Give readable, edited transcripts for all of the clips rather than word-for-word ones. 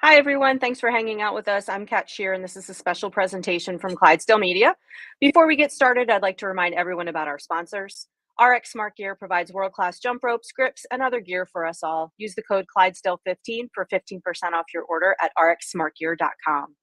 Hi, everyone. Thanks for hanging out with us. I'm Kat Shear, and this is a special presentation from Clydesdale Media. Before we get started, I'd like to remind everyone about our sponsors. RX Smart Gear provides world-class jump ropes, grips, and other gear for us all. Use the code Clydesdale15 for 15% off your order at rxsmartgear.com.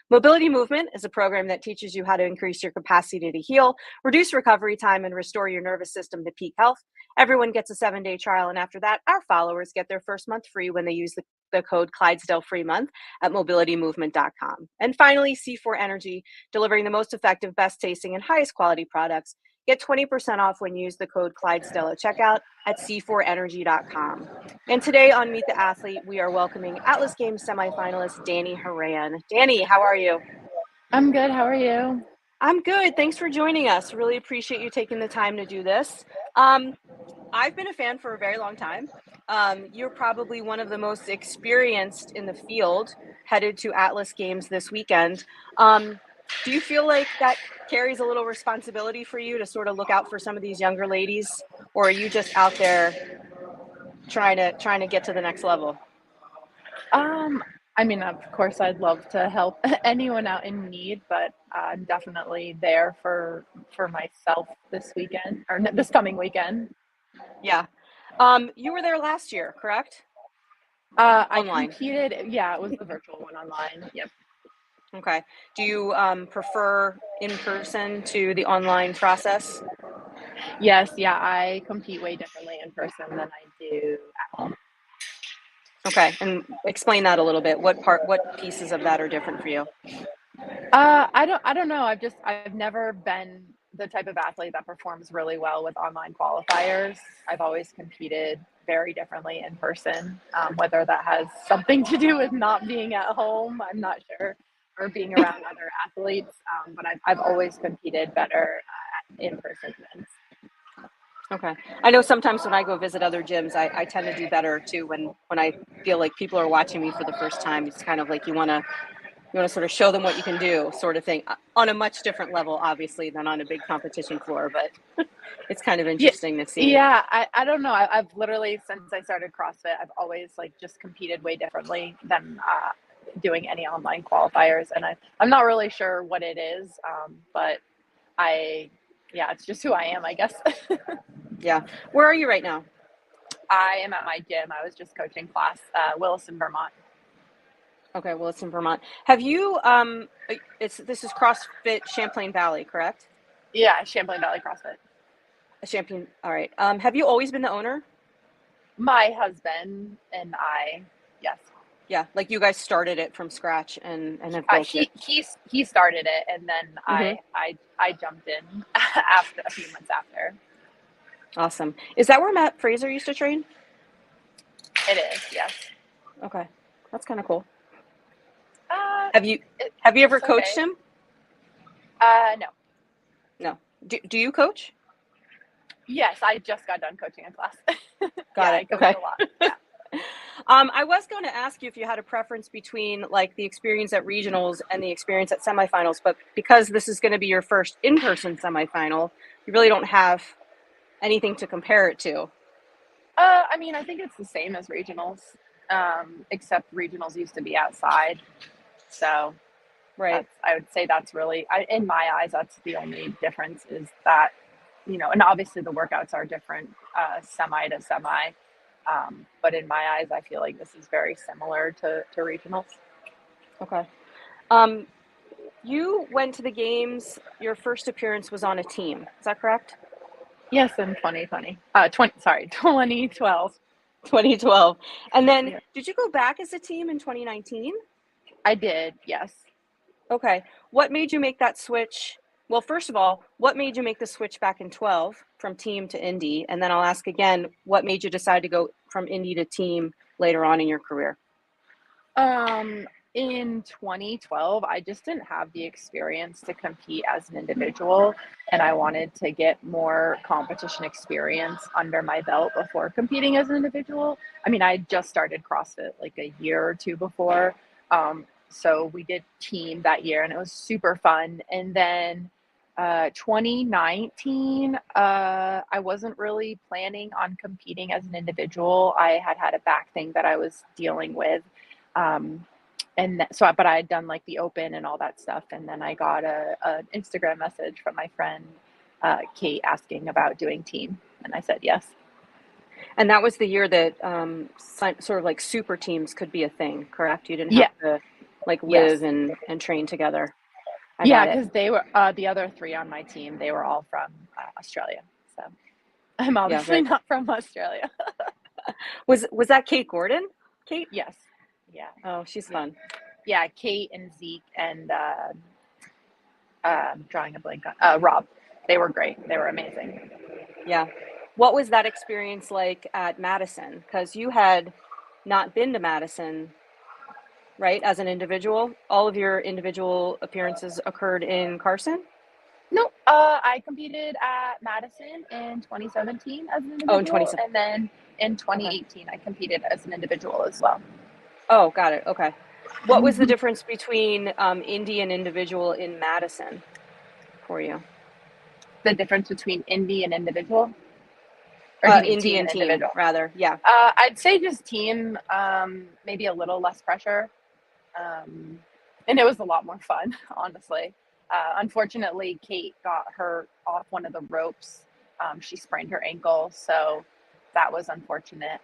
Mobility Movement is a program that teaches you how to increase your capacity to heal, reduce recovery time, and restore your nervous system to peak health. Everyone gets a 7-day trial, and after that, our followers get their first month free when they use the code Clydesdale Free Month at mobilitymovement.com. And finally, C4 Energy, delivering the most effective, best tasting, and highest quality products. Get 20% off when you use the code Clydesdale at checkout at c4energy.com. And today on Meet the Athlete, we are welcoming Atlas Games semifinalist Dani Horan. Dani, how are you? I'm good. How are you? I'm good. Thanks for joining us. Really appreciate you taking the time to do this. I've been a fan for a very long time. You're probably one of the most experienced in the field, headed to Atlas Games this weekend. Do you feel like that carries a little responsibility for you to sort of look out for some of these younger ladies, or are you just out there trying to get to the next level? I mean, of course, I'd love to help anyone out in need, but I'm definitely there for myself this weekend or this coming weekend. Yeah. You were there last year, correct? I Online. competed. Yeah, it was the virtual one online. Yep. Okay. Do you prefer in person to the online process? Yes. Yeah. I compete way differently in person than I do at home. Okay, and explain that a little bit. What pieces of that are different for you? I don't know. I've never been the type of athlete that performs really well with online qualifiers. I've always competed very differently in person. Whether that has something to do with not being at home, I'm not sure, or being around other athletes. But I've always competed better in person events. Okay. I know sometimes when I go visit other gyms, I tend to do better too when I feel like people are watching me for the first time. It's kind of like you want to sort of show them what you can do, sort of thing, on a much different level, obviously, than on a big competition floor. But it's kind of Yeah, interesting to see. yeah. I don't know. I've literally since I started CrossFit, I've always like just competed way differently than doing any online qualifiers, and I'm not really sure what it is, but I yeah, it's just who I am, I guess. Yeah. Where are you right now? I am at my gym. I was just coaching class, Williston, Vermont. Okay, well, it's in Vermont. Have you this is CrossFit Champlain Valley, correct? Yeah, Champlain Valley CrossFit. Champlain. All right. Have you always been the owner? My husband and I, yes. Yeah, like you guys started it from scratch and have built it. He started it, and then Hmm. I jumped in after a few months after. Awesome. Is that where Matt Fraser used to train? It is, yes. Okay, that's kind of cool. Uh, Have you it, have you ever it's coached okay. him? No. No. Do you coach? Yes, I just got done coaching a class. Yeah, Got I it. coach Okay. a lot. Yeah. I was going to ask you if you had a preference between like the experience at regionals and the experience at semifinals, but because this is going to be your first in-person semifinal, you really don't have anything to compare it to. I mean, I think it's the same as regionals, except regionals used to be outside. So Right. I would say that's really, in my eyes, that's the only difference is that, and obviously the workouts are different, semi to semi. But in my eyes, I feel like this is very similar to regionals. Okay. You went to the games, your first appearance was on a team. Is that correct? Yes, in 2020, 2012. 2012. And then Yeah, did you go back as a team in 2019? I did. Yes. Okay. What made you make that switch? Well, first of all, what made you make the switch back in 12 from team to indie? And then I'll ask again, what made you decide to go from indie to team later on in your career? In 2012, I just didn't have the experience to compete as an individual, and I wanted to get more competition experience under my belt before competing as an individual. I mean, I just started CrossFit like a year or two before. So we did team that year, and it was super fun. And then 2019, I wasn't really planning on competing as an individual. I had a back thing that I was dealing with. Um, but I had done like the open and all that stuff. And then I got an Instagram message from my friend, Kate, asking about doing team. And I said, yes. And that was the year that sort of like super teams could be a thing, correct? You didn't Yeah. have to like Yes. live and train together. Yeah, because they were the other three on my team. They were all from Australia. So I'm obviously not from Australia. Was that Kate Gordon? Kate? Yes. Yeah. Oh, she's fun. Yeah, Kate and Zeke and drawing a blank on Rob. They were great. They were amazing. Yeah. What was that experience like at Madison? Because you had not been to Madison, right, as an individual? All of your individual appearances occurred in Carson? No, I competed at Madison in 2017 as an individual. Oh, in 2017. And then in 2018, I competed as an individual as well. Oh, got it. Okay. What was the difference between Indy and individual in Madison for you? The difference between Indy and individual? Or Indy and team, individual? Rather, yeah. I'd say just team, maybe a little less pressure. And it was a lot more fun, honestly. Unfortunately, Kate got hurt off one of the ropes. She sprained her ankle, so that was unfortunate.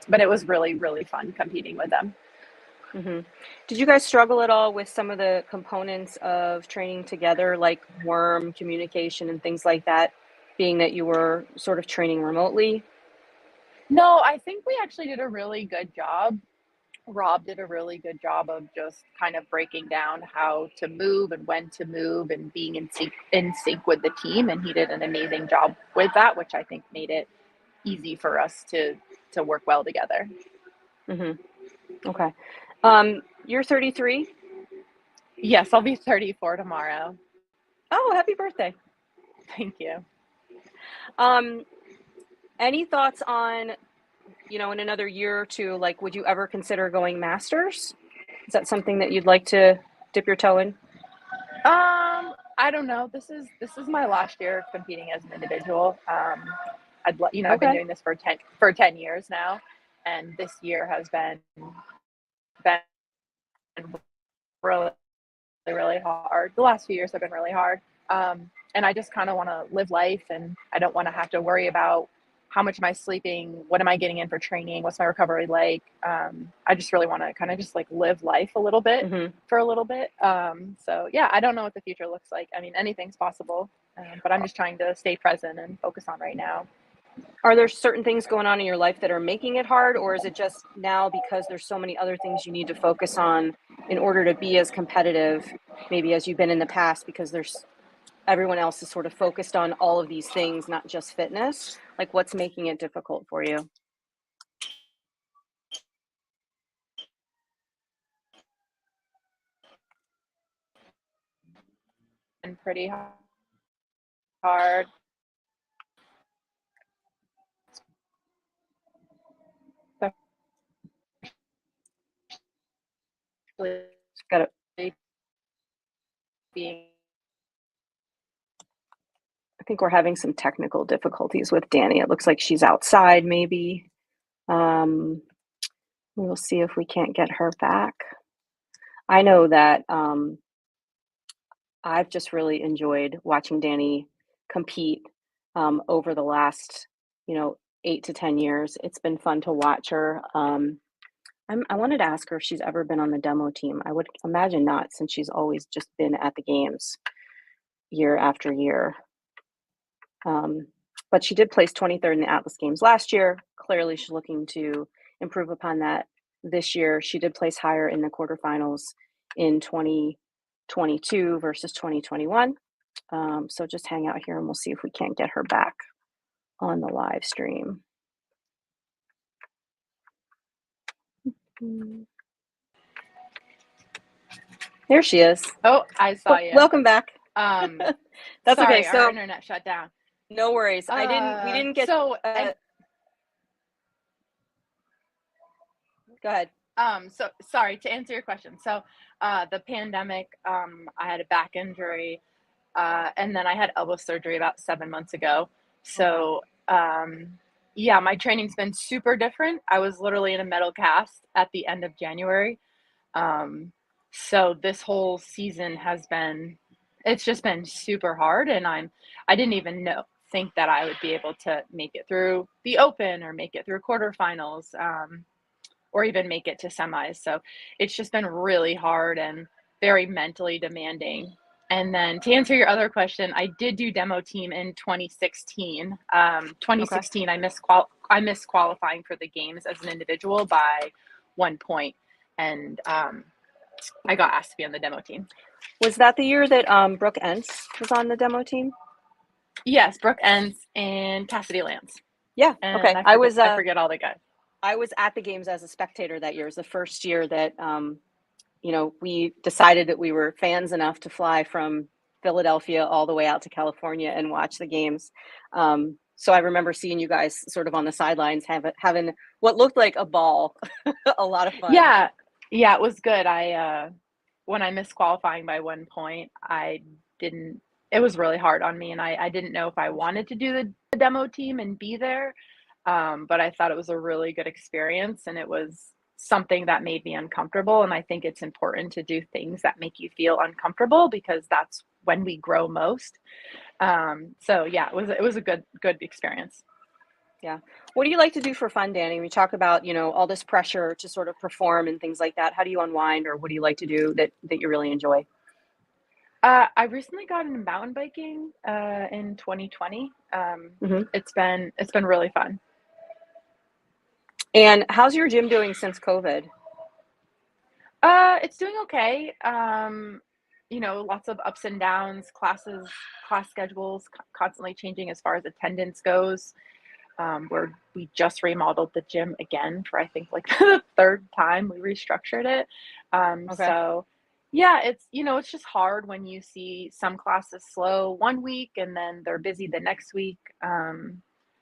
But it was really, really fun competing with them. Mm-hmm. Did you guys struggle at all with some of the components of training together, like worm communication and things like that, being that you were sort of training remotely? No, I think we actually did a really good job. Rob did a really good job of just kind of breaking down how to move and when to move and being in sync with the team. And he did an amazing job with that, which I think made it easy for us to work well together. Mm-hmm. Okay. You're 33? Yes, I'll be 34 tomorrow. Oh, happy birthday. Thank you. Any thoughts on, in another year or two, like, would you ever consider going masters? Is that something that you'd like to dip your toe in? I don't know. This is my last year competing as an individual. I've been doing this for 10 years now, and this year has been really, really hard. The last few years have been really hard. And I just kind of want to live life, and I don't want to have to worry about how much am I sleeping, what am I getting in for training, what's my recovery like. I just really want to kind of just like live life a little bit for a little bit. So yeah, I don't know what the future looks like. I mean, anything's possible, but I'm just trying to stay present and focus on right now. Are there certain things going on in your life that are making it hard, or is it just now because there's so many other things you need to focus on in order to be as competitive maybe as you've been in the past, because everyone else is sort of focused on all of these things, not just fitness? Like, what's making it difficult for you? And pretty hard. Got it. I think we're having some technical difficulties with Dani. It looks like she's outside, maybe. We'll see if we can't get her back. I know that I've just really enjoyed watching Dani compete over the last, 8 to 10 years. It's been fun to watch her. I wanted to ask her if she's ever been on the demo team. I would imagine not, since she's always just been at the games year after year. But she did place 23rd in the Atlas Games last year. Clearly, she's looking to improve upon that this year. She did place higher in the quarterfinals in 2022 versus 2021. So just hang out here and we'll see if we can't get her back on the live stream. There she is. Oh, I saw you. Welcome back. That's sorry, okay. So our internet shut down. No worries. We didn't get. So go ahead. So sorry, to answer your question. So the pandemic, I had a back injury, and then I had elbow surgery about 7 months ago. So my training's been super different. I was literally in a metal cast at the end of January. Um, so this whole season it's just been super hard, and I didn't even think that I would be able to make it through the open or make it through quarterfinals, or even make it to semis. So it's just been really hard and very mentally demanding. And then to answer your other question, I did do demo team in 2016. Okay. 2016, I missed qualifying for the games as an individual by 1 point, and I got asked to be on the demo team. Was that the year that Brooke Entz was on the demo team? Yes, Brooke Entz and Cassidy Lance. Yeah. And Okay. I forget all the guys. I was at the games as a spectator that year. It was the first year that we decided that we were fans enough to fly from Philadelphia all the way out to California and watch the games. So I remember seeing you guys sort of on the sidelines having what looked like a ball, a lot of fun. Yeah, it was good. When I missed qualifying by 1 point, it was really hard on me, and I didn't know if I wanted to do the demo team and be there. But I thought it was a really good experience, and it was something that made me uncomfortable. And I think it's important to do things that make you feel uncomfortable, because that's when we grow most. So yeah, it was a good experience. Yeah. What do you like to do for fun, Dani? We talk about, all this pressure to sort of perform and things like that. How do you unwind, or what do you like to do that you really enjoy? I recently got into mountain biking in 2020. Hmm. It's been really fun. And how's your gym doing since COVID? It's doing okay. Lots of ups and downs, class schedules constantly changing as far as attendance goes. We just remodeled the gym again for, I think, like the third time we restructured it. Okay. So yeah, it's just hard when you see some classes slow 1 week and then they're busy the next week.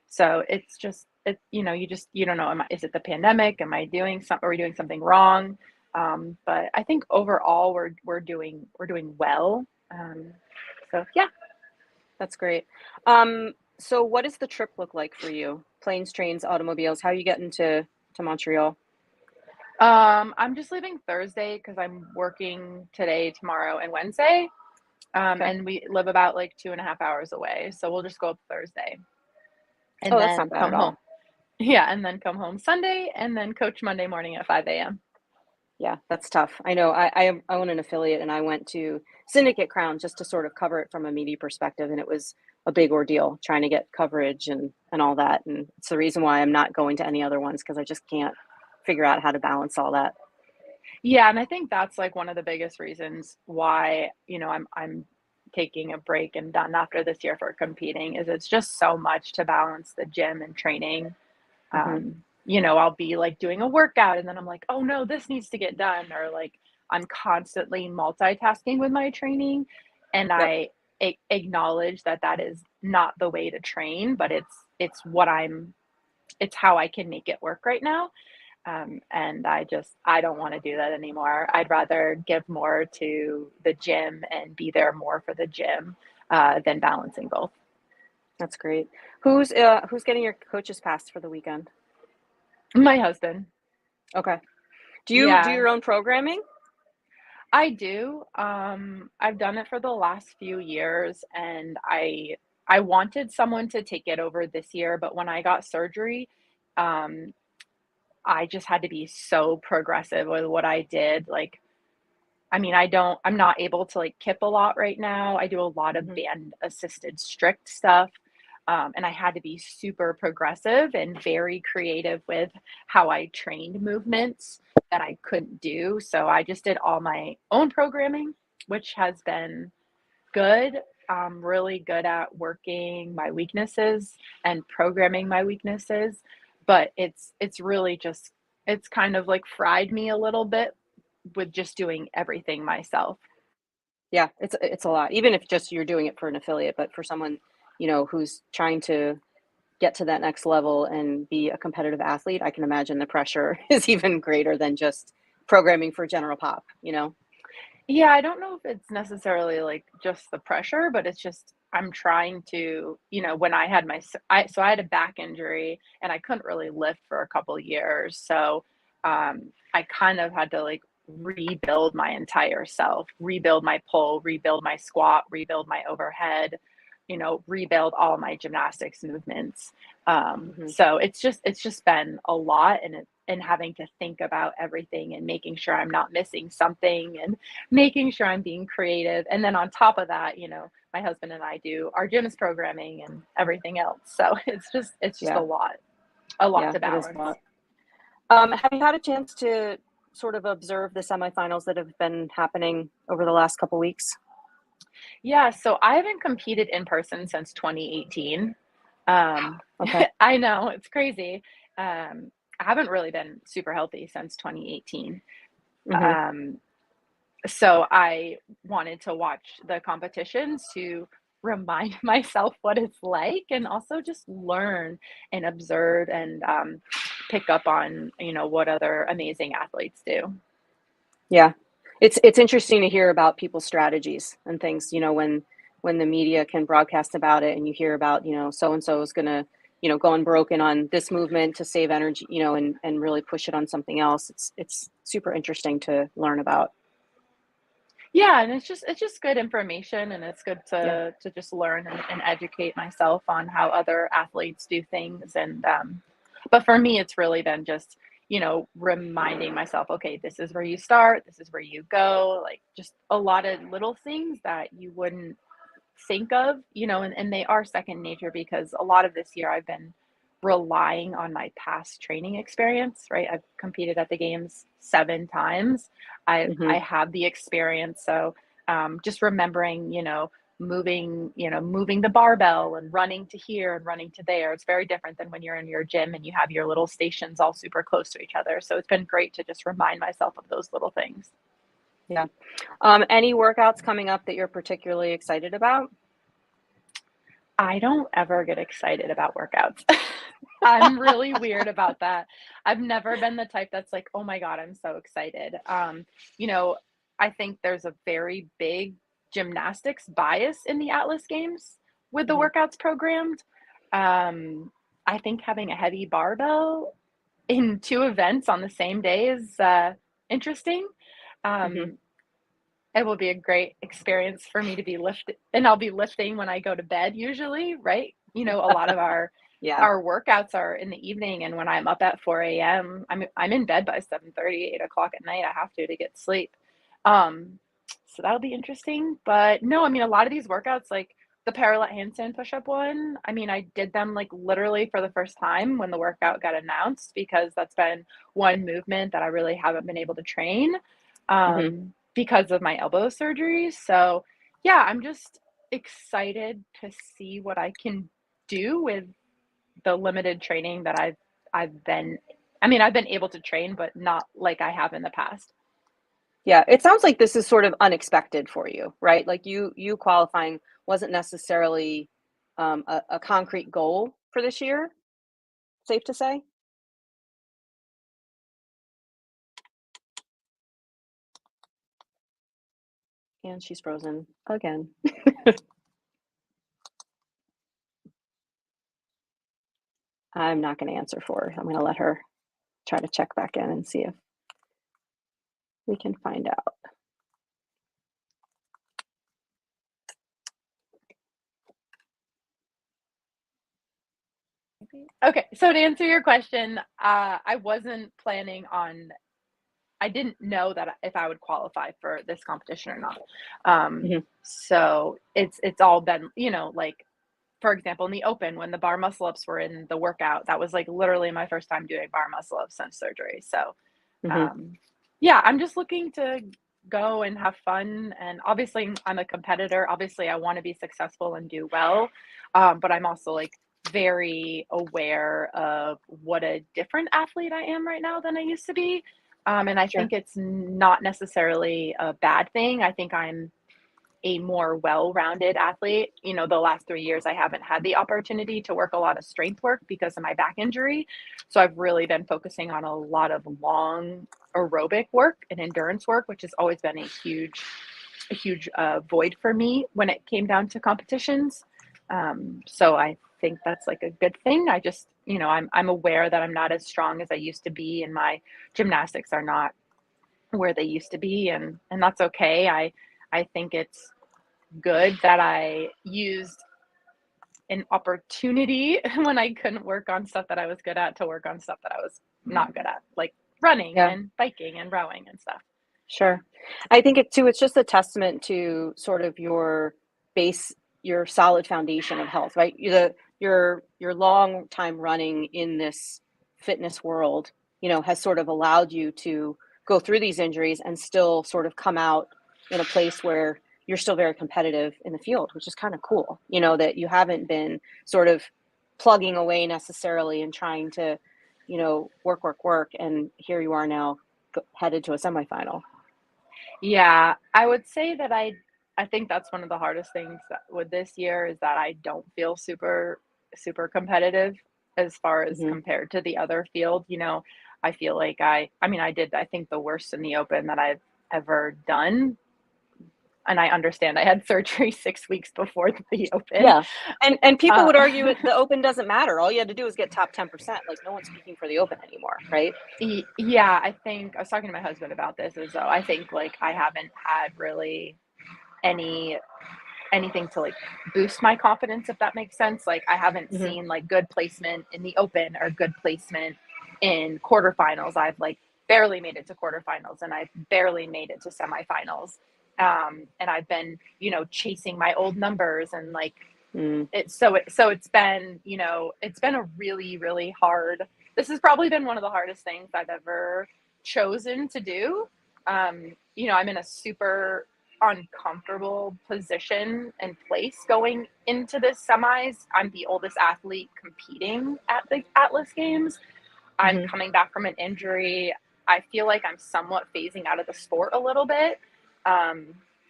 So it's just, you don't know, is it the pandemic? Are we doing something wrong? But I think overall we're doing well. So yeah. That's great. So what does the trip look like for you? Planes, trains, automobiles? How are you getting to Montreal? I'm just leaving Thursday because I'm working today, tomorrow, and Wednesday. Okay. And we live about like 2.5 hours away. So we'll just go up Thursday Oh, and that's not then bad come at all. home. Yeah, and then come home Sunday and then coach Monday morning at 5 a.m. Yeah, that's tough. I know. I own an affiliate, and I went to Syndicate Crown just to sort of cover it from a media perspective, and it was a big ordeal trying to get coverage and all that. And it's the reason why I'm not going to any other ones, because I just can't figure out how to balance all that. Yeah, and I think that's like one of the biggest reasons why, I'm taking a break and done after this year for competing, is it's just so much to balance the gym and training. Hmm. I'll be like doing a workout and then I'm like, oh no, this needs to get done. Or like I'm constantly multitasking with my training. And Yep. I acknowledge that is not the way to train, but it's how I can make it work right now. And I don't want to do that anymore. I'd rather give more to the gym and be there more for the gym than balancing both. That's great. Who's getting your coach's pass for the weekend? My husband. Okay. Do you do Yeah, your own programming? I do. I've done it for the last few years, and I wanted someone to take it over this year, but when I got surgery, um, I just had to be so progressive with what I did. Like, I mean, I'm not able to like kip a lot right now. I do a lot of Hmm. band assisted strict stuff. And I had to be super progressive and very creative with how I trained movements that I couldn't do. So I just did all my own programming, which has been good. I'm really good at working my weaknesses and programming my weaknesses, but it's really just it's kind of like fried me a little bit with just doing everything myself. Yeah, it's a lot. Even if just you're doing it for an affiliate, but for someone, who's trying to get to that next level and be a competitive athlete, I can imagine the pressure is even greater than just programming for general pop. Yeah, I don't know if it's necessarily like just the pressure, but it's just I'm trying to, when I had so I had a back injury and I couldn't really lift for a couple years. So I kind of had to like rebuild my entire self, rebuild my pull, rebuild my squat, rebuild my overhead, rebuild all my gymnastics movements. So it's just been a lot, and having to think about everything and making sure I'm not missing something and making sure I'm being creative. And then on top of that, my husband and I do our gym's programming and everything else. So it's just Yeah. a lot Yeah, to it is balance. a lot. Have you had a chance to sort of observe the semifinals that have been happening over the last couple weeks? Yeah, so I haven't competed in person since 2018. Okay. I know, it's crazy. I haven't really been super healthy since 2018. hmm Um, so I wanted to watch the competitions to remind myself what it's like, and also just learn and observe and pick up on, what other amazing athletes do. Yeah. It's interesting to hear about people's strategies and things, when the media can broadcast about it and you hear about, so and so is gonna, going broken on this movement to save energy, and really push it on something else. It's super interesting to learn about. Yeah, and it's just good information, and it's good Yeah. to just learn and educate myself on how other athletes do things. And but for me, it's really been just, reminding myself, okay, this is where you start, this is where you go, like just a lot of little things that you wouldn't think of, and they are second nature, because a lot of this year I've been relying on my past training experience, right? I've competed at the games 7 times. I hmm have the experience. So just remembering, moving the barbell and running to here and running to there. It's very different than when you're in your gym and you have your little stations all super close to each other. So it's been great to just remind myself of those little things. Yeah. Any workouts coming up that you're particularly excited about? I don't ever get excited about workouts. I'm really weird about that. I've never been the type that's like, "Oh my god, I'm so excited." You know, I think there's a very big gymnastics bias in the Atlas Games with the hmm workouts programmed. Um, I think having a heavy barbell in 2 events on the same day is, interesting. hmm Um, it will be a great experience for me to be lifted, and I'll be lifting when I go to bed usually, right? A lot of our Yeah. our workouts are in the evening, and when I'm up at 4 a.m., I'm in bed by 7:30, 8 o'clock at night. I have to get sleep. Um, so that'll be interesting. But no, I mean, a lot of these workouts, like the parallel handstand push-up one, I mean, I did them like literally for the first time when the workout got announced, because that's been one movement that I really haven't been able to train. hmm Because of my elbow surgery. So, yeah, I'm just excited to see what I can do with the limited training that I've been I've been able to train, but not like I have in the past. Yeah. It sounds like this is sort of unexpected for you, right? Like you qualifying wasn't necessarily a concrete goal for this year. Safe to say. And she's frozen again. I'm not going to answer for her. I'm going to let her try to check back in and see if we can find out. Okay, so to answer your question, I wasn't planning on I didn't know that if I would qualify for this competition or not. hmm So it's all been, like, for example, in the open, when the bar muscle ups were in the workout, that was like literally my first time doing bar muscle ups since surgery. So hmm um, yeah, I'm just looking to go and have fun. And obviously, I'm a competitor. Obviously, I want to be successful and do well. But I'm also like very aware of what a different athlete I am right now than I used to be. And I Sure. think it's not necessarily a bad thing. I think I'm a more well-rounded athlete. The last 3 years, I haven't had the opportunity to work a lot of strength work because of my back injury. So I've really been focusing on a lot of long aerobic work and endurance work, which has always been a huge void for me when it came down to competitions. So I think that's like a good thing. I just, I'm aware that I'm not as strong as I used to be, and my gymnastics are not where they used to be, and that's okay. I think it's good that I used an opportunity when I couldn't work on stuff that I was good at to work on stuff that I was not good at, like running Yeah, and biking and rowing and stuff. sure. I think it too, it's just a testament to sort of your base, your solid foundation of health, right? Your long time running in this fitness world, has sort of allowed you to go through these injuries and still sort of come out in a place where you're still very competitive in the field, which is kind of cool, that you haven't been sort of plugging away necessarily and trying to, work. And here you are now headed to a semifinal. Yeah, I would say that I think that's one of the hardest things with this year is that I don't feel super competitive as far as Hmm. compared to the other field. I feel like I mean I did I think the worst in the open that I've ever done. And I understand I had surgery 6 weeks before the open. Yeah. And people Uh, would argue the open doesn't matter. All you had to do is get top 10%. Like no one's speaking for the open anymore, right? yeah, I think I was talking to my husband about this as though I think like I haven't had really any anything to like boost my confidence, if that makes sense. Like I haven't Hmm. seen like good placement in the open or good placement in quarterfinals. I've like barely made it to quarterfinals and I've barely made it to semifinals. And I've been, chasing my old numbers and like Mm. it's been, it's been a really, really hard. This has probably been one of the hardest things I've ever chosen to do. I'm in a super uncomfortable position and place going into this semis. I'm the oldest athlete competing at the Atlas Games. I'm Hmm. coming back from an injury. I feel like I'm somewhat phasing out of the sport a little bit,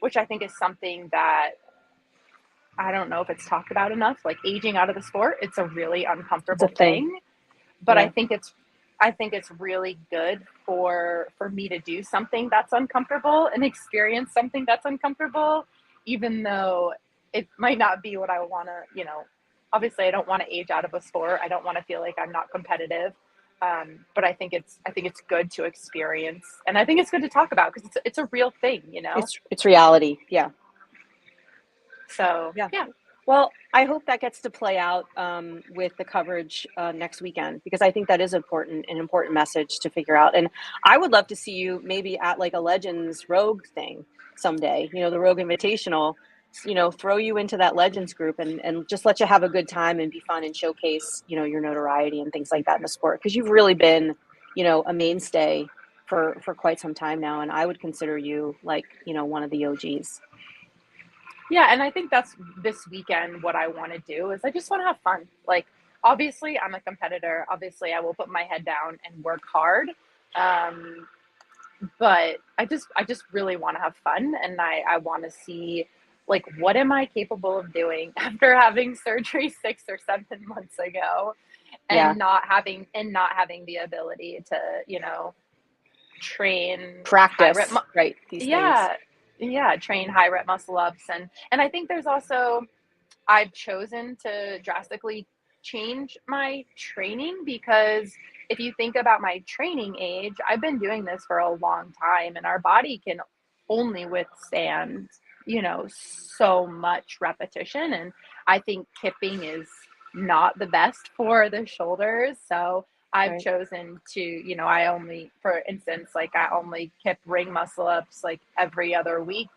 which I think is something that I don't know if it's talked about enough. Like aging out of the sport, it's a really It's a uncomfortable thing. thing. But Yeah. I think it's really good for me to do something that's uncomfortable and experience something that's uncomfortable, even though it might not be what I want to. Obviously, I don't want to age out of a sport. I don't want to feel like I'm not competitive. But I think it's good to experience, and I think it's good to talk about because it's a real thing. It's reality. Yeah. So Yeah. yeah. Well, I hope that gets to play out with the coverage next weekend because I think that is an important message to figure out. And I would love to see you maybe at like a Legends Rogue thing someday. The Rogue Invitational. Throw you into that Legends group and just let you have a good time and be fun and showcase your notoriety and things like that in the sport because you've really been a mainstay for quite some time now, and I would consider you like one of the OGs. Yeah, and I think that's this weekend what I want to do is I just want to have fun. Like obviously I'm a competitor. Obviously I will put my head down and work hard. Um, but I just really want to have fun and I want to see like what am I capable of doing after having surgery 6 or 7 months ago Yeah. and not having the ability to, train high rep Practice, right? These things. yeah, yeah, train high rep muscle ups and I think there's also I've chosen to drastically change my training because if you think about my training age, I've been doing this for a long time and our body can only withstand, so much repetition. And I think kipping is not the best for the shoulders. So I've Right. chosen to, I only, for instance, like I only kip ring muscle ups like every other week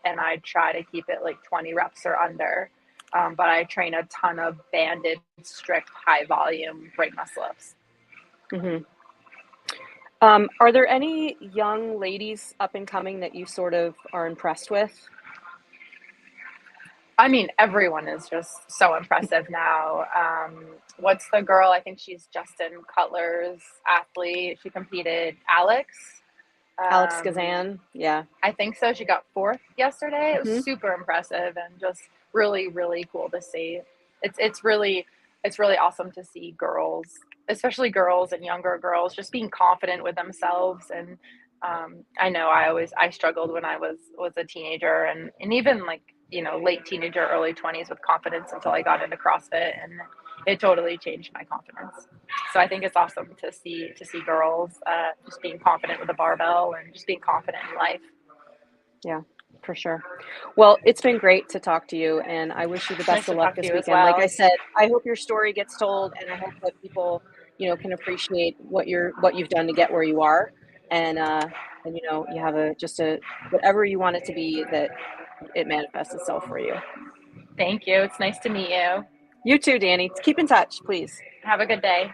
and I try to keep it like 20 reps or under. But I train a ton of banded, strict, high volume ring muscle ups. Hmm. Are there any young ladies up and coming that you sort of are impressed with? I mean, everyone is just so impressive now. What's the girl? I think she's Justin Cutler's athlete. She competed, Alex. Alex Um, Gazan? Yeah. I think so. She got fourth yesterday. It was Hmm. super impressive and just really, really cool to see. It's really awesome to see girls, especially girls and younger girls, just being confident with themselves. And I know I struggled when I was a teenager and even like late teenager, early 20s with confidence until I got into CrossFit it totally changed my confidence. So I think it's awesome to see girls just being confident with a barbell and just being confident in life. Yeah, for sure. Well, it's been great to talk to you, and I wish you the It's nice best to of luck talk to this you as weekend. Like I well. said, I hope your story gets told, and I hope that people, can appreciate what you've done to get where you are, and you have a whatever you want it to be, that it manifests itself for you. Thank you. It's nice to meet you. You too, Dani. Keep in touch, please. Have a good day.